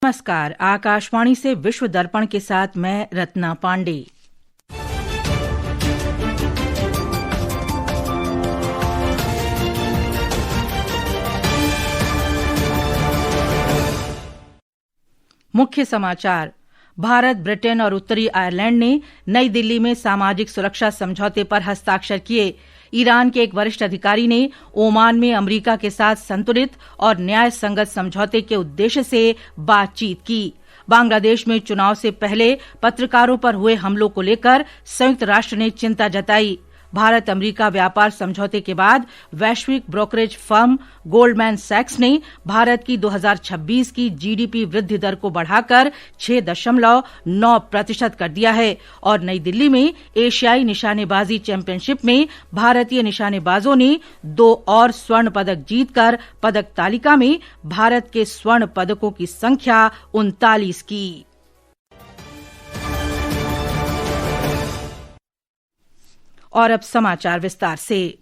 नमस्कार, आकाशवाणी से विश्व दर्पण के साथ मैं रत्ना पांडे। मुख्य समाचार। भारत, ब्रिटेन और उत्तरी आयरलैंड ने नई दिल्ली में सामाजिक सुरक्षा समझौते पर हस्ताक्षर किए। ईरान के एक वरिष्ठ अधिकारी ने ओमान में अमेरिका के साथ संतुलित और न्याय संगत समझौते के उद्देश्य से बातचीत की। बांग्लादेश में चुनाव से पहले पत्रकारों पर हुए हमलों को लेकर संयुक्त राष्ट्र ने चिंता जताई। भारत अमेरिका व्यापार समझौते के बाद वैश्विक ब्रोकरेज फर्म गोल्डमैन सैक्स ने भारत की 2026 की जीडीपी वृद्धि दर को बढ़ाकर 6.9% कर दिया है और नई दिल्ली में एशियाई निशानेबाजी चैंपियनशिप में भारतीय निशानेबाजों ने 2 और स्वर्ण पदक जीतकर पदक तालिका में भारत के स्वर्ण पदकों की संख्या 39 की। और अब समाचार विस्तार से।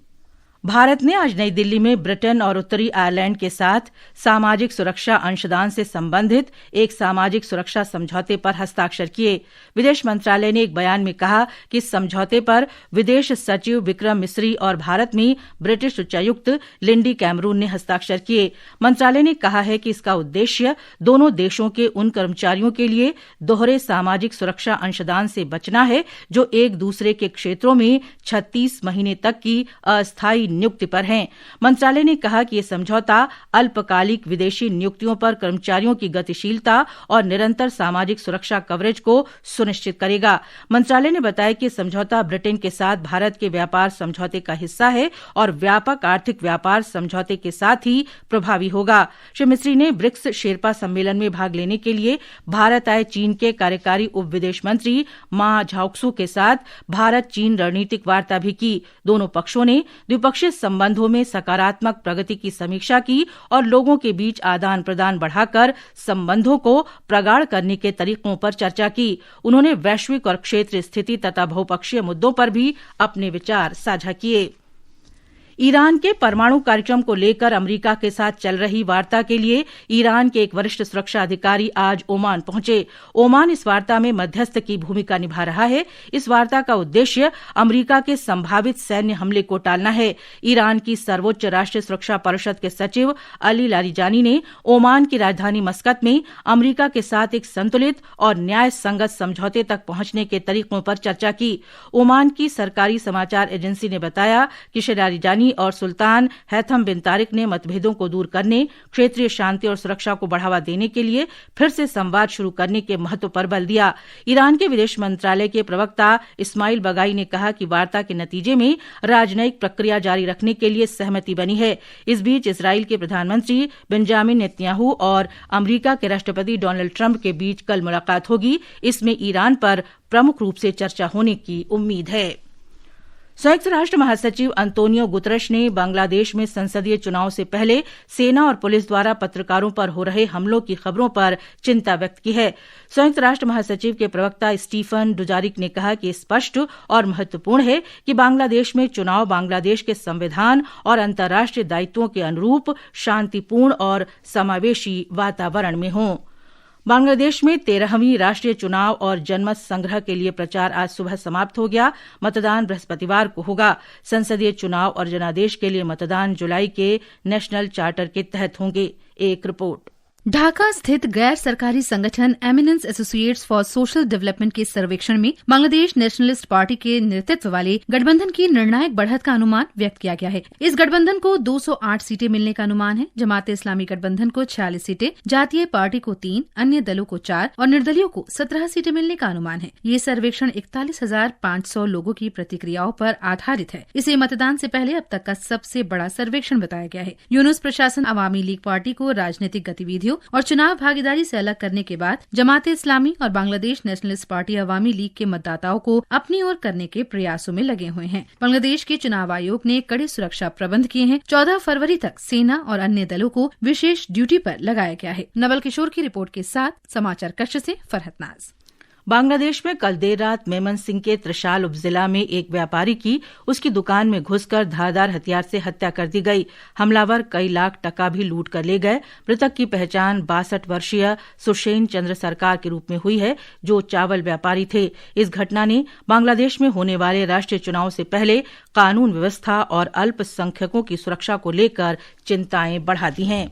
भारत ने आज नई दिल्ली में ब्रिटेन और उत्तरी आयरलैंड के साथ सामाजिक सुरक्षा अंशदान से संबंधित एक सामाजिक सुरक्षा समझौते पर हस्ताक्षर किए। विदेश मंत्रालय ने एक बयान में कहा कि इस समझौते पर विदेश सचिव विक्रम मिस्री और भारत में ब्रिटिश उच्चायुक्त लिंडी कैमरून ने हस्ताक्षर किए। मंत्रालय ने कहा है कि इसका उद्देश्य दोनों देशों के उन कर्मचारियों के लिए दोहरे सामाजिक सुरक्षा अंशदान से बचना है जो एक दूसरे के क्षेत्रों में 36 महीने तक की अस्थायी नियुक्ति पर हैं। मंत्रालय ने कहा कि यह समझौता अल्पकालिक विदेशी नियुक्तियों पर कर्मचारियों की गतिशीलता और निरंतर सामाजिक सुरक्षा कवरेज को सुनिश्चित करेगा। मंत्रालय ने बताया कि समझौता ब्रिटेन के साथ भारत के व्यापार समझौते का हिस्सा है और व्यापक आर्थिक व्यापार समझौते के साथ ही प्रभावी होगा। श्री मिस्री ने ब्रिक्स शेरपा सम्मेलन में भाग लेने के लिए भारत आए चीन के कार्यकारी उप विदेश मंत्री मा झाओक्सू के साथ भारत चीन रणनीतिक वार्ता भी की। दोनों पक्षों ने द्विपक्षीय संबंधों में सकारात्मक प्रगति की समीक्षा की और लोगों के बीच आदान प्रदान बढ़ाकर संबंधों को प्रगाढ़ करने के तरीकों पर चर्चा की। उन्होंने वैश्विक और क्षेत्रीय स्थिति तथा बहुपक्षीय मुद्दों पर भी अपने विचार साझा किए। ईरान के परमाणु कार्यक्रम को लेकर अमेरिका के साथ चल रही वार्ता के लिए ईरान के एक वरिष्ठ सुरक्षा अधिकारी आज ओमान पहुंचे। ओमान इस वार्ता में मध्यस्थ की भूमिका निभा रहा है। इस वार्ता का उद्देश्य अमेरिका के संभावित सैन्य हमले को टालना है। ईरान की सर्वोच्च राष्ट्रीय सुरक्षा परिषद के सचिव अली लारिजानी ने ओमान की राजधानी मस्कत में अमेरिका के साथ एक संतुलित और न्याय संगत समझौते तक पहुंचने के तरीकों पर चर्चा की। ओमान की सरकारी समाचार एजेंसी ने बताया कि श्री लारिजानी और सुल्तान हैथम बिन तारिक ने मतभेदों को दूर करने, क्षेत्रीय शांति और सुरक्षा को बढ़ावा देने के लिए फिर से संवाद शुरू करने के महत्व पर बल दिया। ईरान के विदेश मंत्रालय के प्रवक्ता इस्माइल बगाई ने कहा कि वार्ता के नतीजे में राजनयिक प्रक्रिया जारी रखने के लिए सहमति बनी है। इस बीच इजराइल के प्रधानमंत्री बेंजामिन नेतन्याहू और अमेरिका के राष्ट्रपति डोनाल्ड ट्रंप के बीच कल मुलाकात होगी। इसमें ईरान पर प्रमुख रूप से चर्चा होने की उम्मीद है। संयुक्त राष्ट्र महासचिव अंतोनियो गुतरश ने बांग्लादेश में संसदीय चुनाव से पहले सेना और पुलिस द्वारा पत्रकारों पर हो रहे हमलों की खबरों पर चिंता व्यक्त की है। संयुक्त राष्ट्र महासचिव के प्रवक्ता स्टीफन डुजारिक ने कहा कि स्पष्ट और महत्वपूर्ण है कि बांग्लादेश में चुनाव बांग्लादेश के संविधान और अंतर्राष्ट्रीय दायित्वों के अनुरूप शांतिपूर्ण और समावेशी वातावरण में हों। बांग्लादेश में 13वीं राष्ट्रीय चुनाव और जनमत संग्रह के लिए प्रचार आज सुबह समाप्त हो गया। मतदान बृहस्पतिवार को होगा। संसदीय चुनाव और जनादेश के लिए मतदान जुलाई के नेशनल चार्टर के तहत होंगे। एक रिपोर्ट। ढाका स्थित गैर सरकारी संगठन eminence associates for social development के सर्वेक्षण में बांग्लादेश नेशनलिस्ट पार्टी के नेतृत्व वाले गठबंधन की निर्णायक बढ़त का अनुमान व्यक्त किया गया है। इस गठबंधन को 208 सीटें मिलने का अनुमान है। जमाते इस्लामी गठबंधन को 46 सीटें, जातीय पार्टी को 3, अन्य दलों को 4 और निर्दलीयों को 17 सीटें मिलने का अनुमान है। ये सर्वेक्षण 41,500 लोगों की प्रतिक्रियाओं पर आधारित है। इसे मतदान से पहले अब तक का सबसे बड़ा सर्वेक्षण बताया गया है। यूनुस प्रशासन अवामी लीग पार्टी को राजनीतिक गतिविधियों और चुनाव भागीदारी से अलग करने के बाद जमाते इस्लामी और बांग्लादेश नेशनलिस्ट पार्टी अवामी लीग के मतदाताओं को अपनी ओर करने के प्रयासों में लगे हुए हैं। बांग्लादेश के चुनाव आयोग ने कड़े सुरक्षा प्रबंध किए हैं। 14 फरवरी तक सेना और अन्य दलों को विशेष ड्यूटी पर लगाया गया है। नवल किशोर की रिपोर्ट के साथ समाचार कक्ष से फरहत नाज। बांग्लादेश में कल देर रात मेमन सिंह के त्रिशाल उपजिला में एक व्यापारी की उसकी दुकान में घुसकर धारदार हथियार से हत्या कर दी गई। हमलावर कई लाख टका भी लूट कर ले गए। मृतक की पहचान 62 वर्षीय सुशेन चंद्र सरकार के रूप में हुई है, जो चावल व्यापारी थे। इस घटना ने बांग्लादेश में होने वाले राष्ट्रीय चुनाव से पहले कानून व्यवस्था और अल्पसंख्यकों की सुरक्षा को लेकर चिंताएं बढ़ा दी हैं।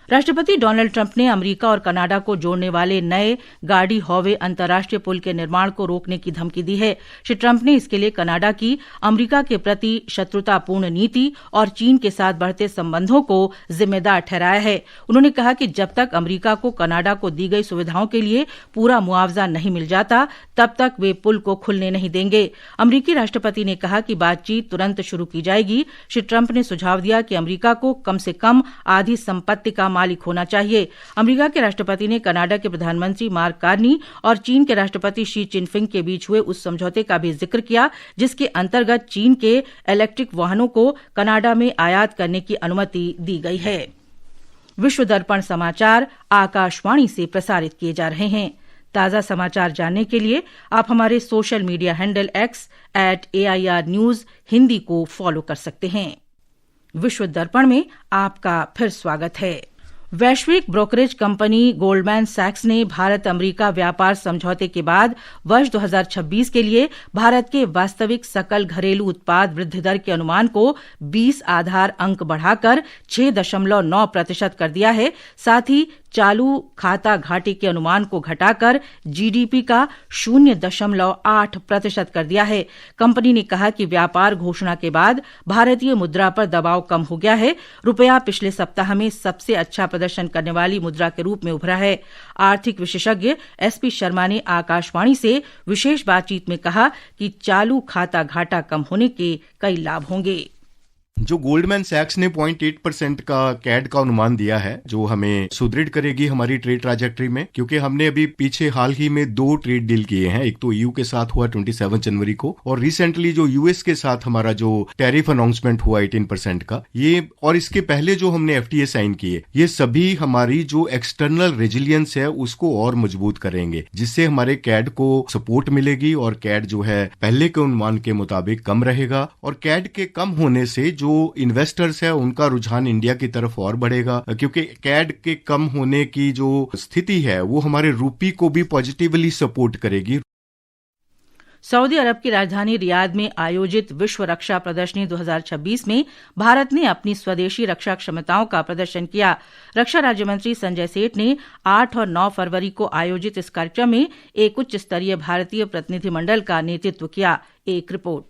राष्ट्रपति डोनाल्ड ट्रंप ने अमेरिका और कनाडा को जोड़ने वाले नए गार्डी हॉवे अंतर्राष्ट्रीय पुल के निर्माण को रोकने की धमकी दी है। श्री ट्रंप ने इसके लिए कनाडा की अमेरिका के प्रति शत्रुतापूर्ण नीति और चीन के साथ बढ़ते संबंधों को जिम्मेदार ठहराया है। उन्होंने कहा कि जब तक अमेरिका को कनाडा को दी गई सुविधाओं के लिए पूरा मुआवजा नहीं मिल जाता, तब तक वे पुल को खुलने नहीं देंगे। अमेरिकी राष्ट्रपति ने कहा कि बातचीत तुरंत शुरू की जाएगी। श्री ट्रंप ने सुझाव दिया कि अमेरिका को कम से कम आधी संपत्ति का मालिक होना चाहिए। अमेरिका के राष्ट्रपति ने कनाडा के प्रधानमंत्री मार्क कार्नी और चीन के राष्ट्रपति शी चिनफिंग के बीच हुए उस समझौते का भी जिक्र किया, जिसके अंतर्गत चीन के इलेक्ट्रिक वाहनों को कनाडा में आयात करने की अनुमति दी गई है। विश्व दर्पण समाचार आकाशवाणी से प्रसारित किए जा रहे हैं। ताजा समाचार जानने के लिए आप हमारे social media handle X @AIR News Hindi को फॉलो कर सकते हैं। विश्व दर्पण में आपका फिर स्वागत है। वैश्विक ब्रोकरेज कंपनी गोल्डमैन सैक्स ने भारत अमेरिका व्यापार समझौते के बाद वर्ष 2026 के लिए भारत के वास्तविक सकल घरेलू उत्पाद वृद्धि दर के अनुमान को 20 आधार अंक बढ़ाकर 6.9% कर दिया है। साथ ही चालू खाता घाटे के अनुमान को घटाकर जीडीपी का 0.8% कर दिया है। कंपनी ने कहा कि व्यापार घोषणा के बाद भारतीय मुद्रा पर दबाव कम हो गया है। रुपया पिछले सप्ताह में सबसे अच्छा प्रदर्शन करने वाली मुद्रा के रूप में उभरा है। आर्थिक विशेषज्ञ SP शर्मा ने आकाशवाणी से विशेष बातचीत में कहा कि चालू खाता घाटा कम होने के कई लाभ होंगे। जो गोल्डमैन सैक्स ने 0.8% का कैड का अनुमान दिया है, जो हमें सुदृढ़ करेगी हमारी ट्रेड ट्रैजेक्टरी में, क्योंकि हमने अभी पीछे हाल ही में 2 ट्रेड डील किए हैं। एक तो EU के साथ हुआ 27 जनवरी को, और रिसेंटली जो US के साथ हमारा जो टैरिफ अनाउंसमेंट हुआ 18% का, ये और इसके पहले जो हमने FTA साइन किए, ये सभी हमारी जो एक्सटर्नल रेजिलियंस है उसको और मजबूत करेंगे, जिससे हमारे कैड को सपोर्ट मिलेगी और कैड जो है पहले के अनुमान के मुताबिक कम रहेगा। और कैड के कम होने से जो इन्वेस्टर्स है उनका रुझान इंडिया की तरफ और बढ़ेगा, क्योंकि कैड के कम होने की जो स्थिति है वो हमारे रूपी को भी पॉजिटिवली सपोर्ट करेगी। सऊदी अरब की राजधानी रियाद में आयोजित विश्व रक्षा प्रदर्शनी 2026 में भारत ने अपनी स्वदेशी रक्षा क्षमताओं का प्रदर्शन किया। रक्षा राज्य मंत्री संजय सेठ ने 8 और 9 फरवरी को आयोजित इस कार्यक्रम में एक उच्च स्तरीय भारतीय प्रतिनिधिमंडल का नेतृत्व किया। एक रिपोर्ट।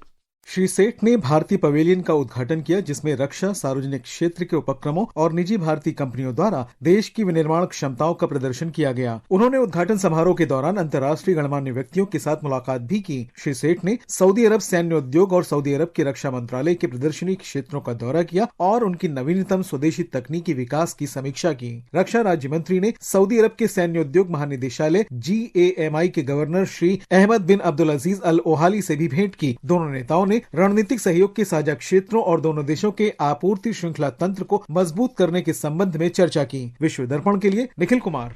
श्री सेठ ने भारतीय पवेलियन का उद्घाटन किया, जिसमें रक्षा, सार्वजनिक क्षेत्र के उपक्रमों और निजी भारतीय कंपनियों द्वारा देश की विनिर्माण क्षमताओं का प्रदर्शन किया गया। उन्होंने उद्घाटन समारोह के दौरान अंतर्राष्ट्रीय गणमान्य व्यक्तियों के साथ मुलाकात भी की। श्री सेठ ने सऊदी अरब सैन्य उद्योग और सऊदी अरब के रक्षा मंत्रालय के प्रदर्शनी क्षेत्रों का दौरा किया और उनकी नवीनतम स्वदेशी तकनीकी विकास की समीक्षा की। रक्षा राज्य मंत्री ने सऊदी अरब के सैन्य उद्योग महानिदेशालय GAMI के गवर्नर श्री अहमद बिन अब्दुल अजीज अल ओहाली से भी भेंट की। दोनों नेताओं रणनीतिक सहयोग के साझा क्षेत्रों और दोनों देशों के आपूर्ति श्रृंखला तंत्र को मजबूत करने के संबंध में चर्चा की। विश्व दर्पण के लिए निखिल कुमार।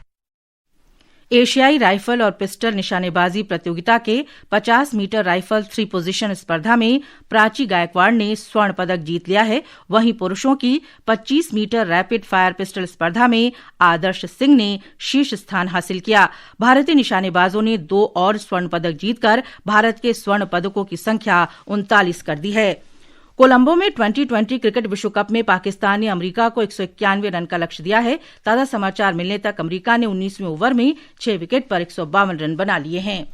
एशियाई राइफल और पिस्टल निशानेबाजी प्रतियोगिता के 50 मीटर राइफल 3 पोजीशन स्पर्धा में प्राची गायकवाड़ ने स्वर्ण पदक जीत लिया है। वहीं पुरुषों की 25 मीटर रैपिड फायर पिस्टल स्पर्धा में आदर्श सिंह ने शीर्ष स्थान हासिल किया। भारतीय निशानेबाजों ने 2 और स्वर्ण पदक जीतकर भारत के स्वर्ण पदकों की संख्या 39 कर दी है। कोलंबो में 2020 क्रिकेट विश्व कप में पाकिस्तान ने अमेरिका को 191 रन का लक्ष्य दिया है। ताजा समाचार मिलने तक अमेरिका ने 19वें ओवर में 6 विकेट पर 152 रन बना लिए हैं।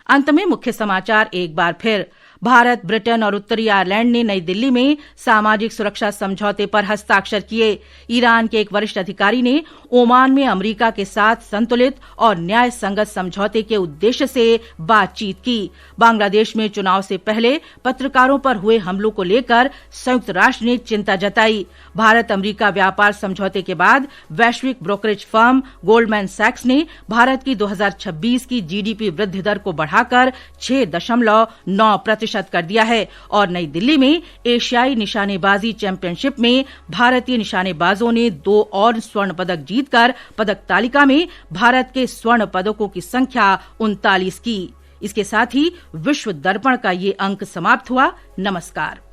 अंत में मुख्य समाचार एक बार फिर। भारत, ब्रिटेन और उत्तरी आयरलैंड ने नई दिल्ली में सामाजिक सुरक्षा समझौते पर हस्ताक्षर किए। ईरान के एक वरिष्ठ अधिकारी ने ओमान में अमेरिका के साथ संतुलित और न्याय संगत समझौते के उद्देश्य से बातचीत की। बांग्लादेश में चुनाव से पहले पत्रकारों पर हुए हमलों को लेकर संयुक्त राष्ट्र ने चिंता जताई। भारत अमेरिका व्यापार समझौते के बाद वैश्विक ब्रोकरेज फर्म गोल्डमैन सैक्स ने भारत की 2026 की GDP वृद्धि दर को बढ़ाकर 6.9% प्रतिशत कर दिया है और नई दिल्ली में एशियाई निशानेबाजी चैंपियनशिप में भारतीय निशानेबाजों ने 2 और स्वर्ण पदक जीतकर पदक तालिका में भारत के स्वर्ण पदकों की संख्या 39 की। इसके साथ ही विश्व दर्पण का ये अंक समाप्त हुआ। नमस्कार।